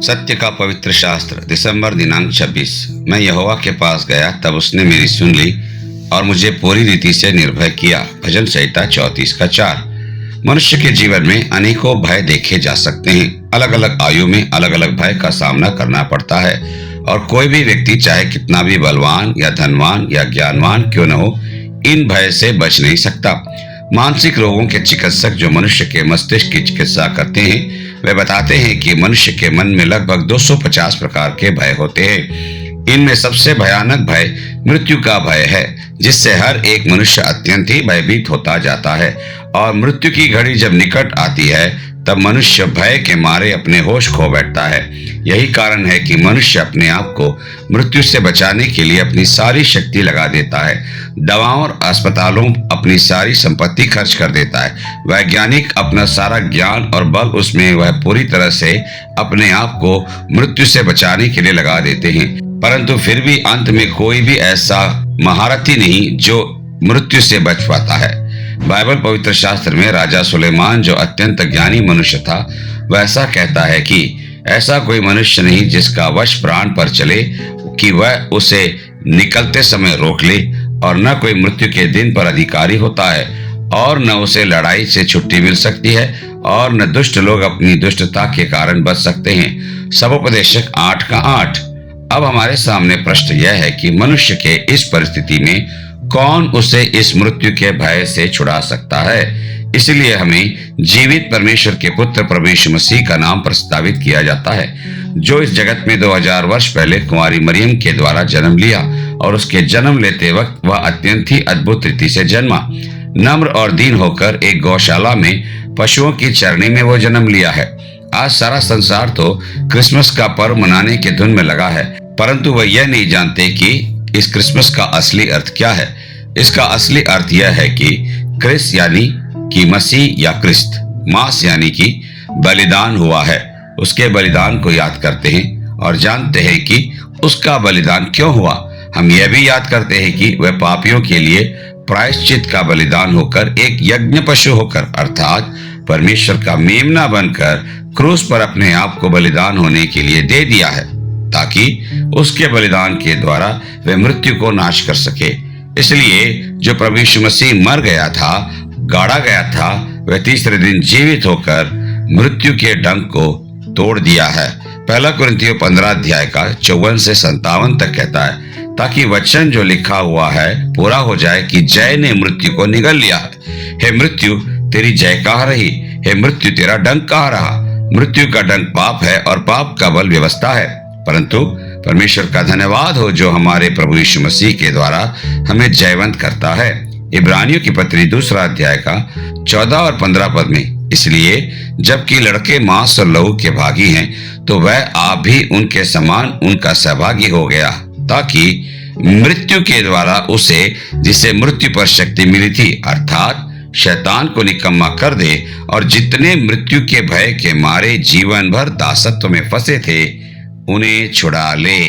सत्य का पवित्र शास्त्र दिसंबर दिनांक 26। मैं यहोवा के पास गया, तब उसने मेरी सुन ली और मुझे पूरी रीति से निर्भय किया। भजन संहिता 34 का 4। मनुष्य के जीवन में अनेकों भय देखे जा सकते हैं। अलग अलग आयु में अलग अलग भय का सामना करना पड़ता है और कोई भी व्यक्ति चाहे कितना भी बलवान या धनवान या ज्ञानवान क्यों न हो, इन भय से बच नहीं सकता। मानसिक रोगों के चिकित्सक जो मनुष्य के मस्तिष्क की चिकित्सा करते हैं, वे बताते हैं कि मनुष्य के मन में लगभग 250 प्रकार के भय होते हैं। इनमें सबसे भयानक भय मृत्यु का भय है, जिससे हर एक मनुष्य अत्यंत ही भयभीत होता जाता है और मृत्यु की घड़ी जब निकट आती है तब मनुष्य भय के मारे अपने होश खो बैठता है। यही कारण है कि मनुष्य अपने आप को मृत्यु से बचाने के लिए अपनी सारी शक्ति लगा देता है। दवाओं और अस्पतालों अपनी सारी संपत्ति खर्च कर देता है। वैज्ञानिक अपना सारा ज्ञान और बल उसमें वह पूरी तरह से अपने आप को मृत्यु से बचाने के लिए लगा देते हैं, परंतु फिर भी अंत में कोई भी ऐसा महारथी नहीं जो मृत्यु से बच पाता है। बाइबल पवित्र शास्त्र में राजा सुलेमान, जो अत्यंत ज्ञानी मनुष्य था, वह ऐसा कहता है कि ऐसा कोई मनुष्य नहीं जिसका वश प्राण पर चले कि वह उसे निकलते समय रोक ले, और न कोई मृत्यु के दिन पर अधिकारी होता है, और न उसे लड़ाई से छुट्टी मिल सकती है, और न दुष्ट लोग अपनी दुष्टता के कारण बच सकते हैं। सबोपदेशक 8 का 8। अब हमारे सामने प्रश्न यह है कि मनुष्य के इस परिस्थिति में कौन उसे इस मृत्यु के भय से छुड़ा सकता है। इसलिए हमें जीवित परमेश्वर के पुत्र प्रभु यीशु मसीह का नाम प्रस्तावित किया जाता है, जो इस जगत में 2000 वर्ष पहले कुंवारी मरियम के द्वारा जन्म लिया, और उसके जन्म लेते वक्त वह अत्यंत ही अद्भुत रीति से जन्मा। नम्र और दीन होकर एक गौशाला में पशुओं की चरनी में वो जन्म लिया है। आज सारा संसार तो क्रिसमस का पर्व मनाने के धुन में लगा है, परंतु वह यह नहीं जानते कि इस क्रिसमस का असली अर्थ क्या है। इसका असली अर्थ यह है कि क्रिस यानी कि मसीह या क्रिस्त, मास यानी कि बलिदान हुआ है। उसके बलिदान को याद करते हैं और जानते हैं कि उसका बलिदान क्यों हुआ। हम यह भी याद करते हैं कि वह पापियों के लिए प्रायश्चित का बलिदान होकर, एक यज्ञ पशु होकर, अर्थात परमेश्वर का मेमना बनकर क्रूस पर अपने आप को बलिदान होने के लिए दे दिया है, ताकि उसके बलिदान के द्वारा वह मृत्यु को नाश कर सके। इसलिए जो प्रभु यीशु मसीह मर गया था, गाड़ा गया था, वह तीसरे दिन जीवित होकर मृत्यु के डंक को तोड़ दिया है। 1 कुरिन्थियों 15 अध्याय का 54 से 57 तक कहता है, ताकि वचन जो लिखा हुआ है पूरा हो जाए कि जय ने मृत्यु को निगल लिया है। हे मृत्यु, तेरी जय कहाँ रही? हे मृत्यु, तेरा डंक कहाँ रहा? मृत्यु का डंक पाप है और पाप का बल व्यवस्था है, परंतु परमेश्वर का धन्यवाद हो जो हमारे प्रभु यीशु मसीह के द्वारा हमें जयवंत करता है। इब्रानियों की पत्री 2 अध्याय का 14 और 15 पद में, इसलिए जबकि लड़के मांस और लहू के भागी हैं, तो वह आप भी उनके समान उनका सहभागी हो गया, ताकि मृत्यु के द्वारा उसे, जिसे मृत्यु पर शक्ति मिली थी, अर्थात शैतान को निकम्मा कर दे, और जितने मृत्यु के भय के मारे जीवन भर दासत्व में फंसे थे, उन्हें छुड़ा ले।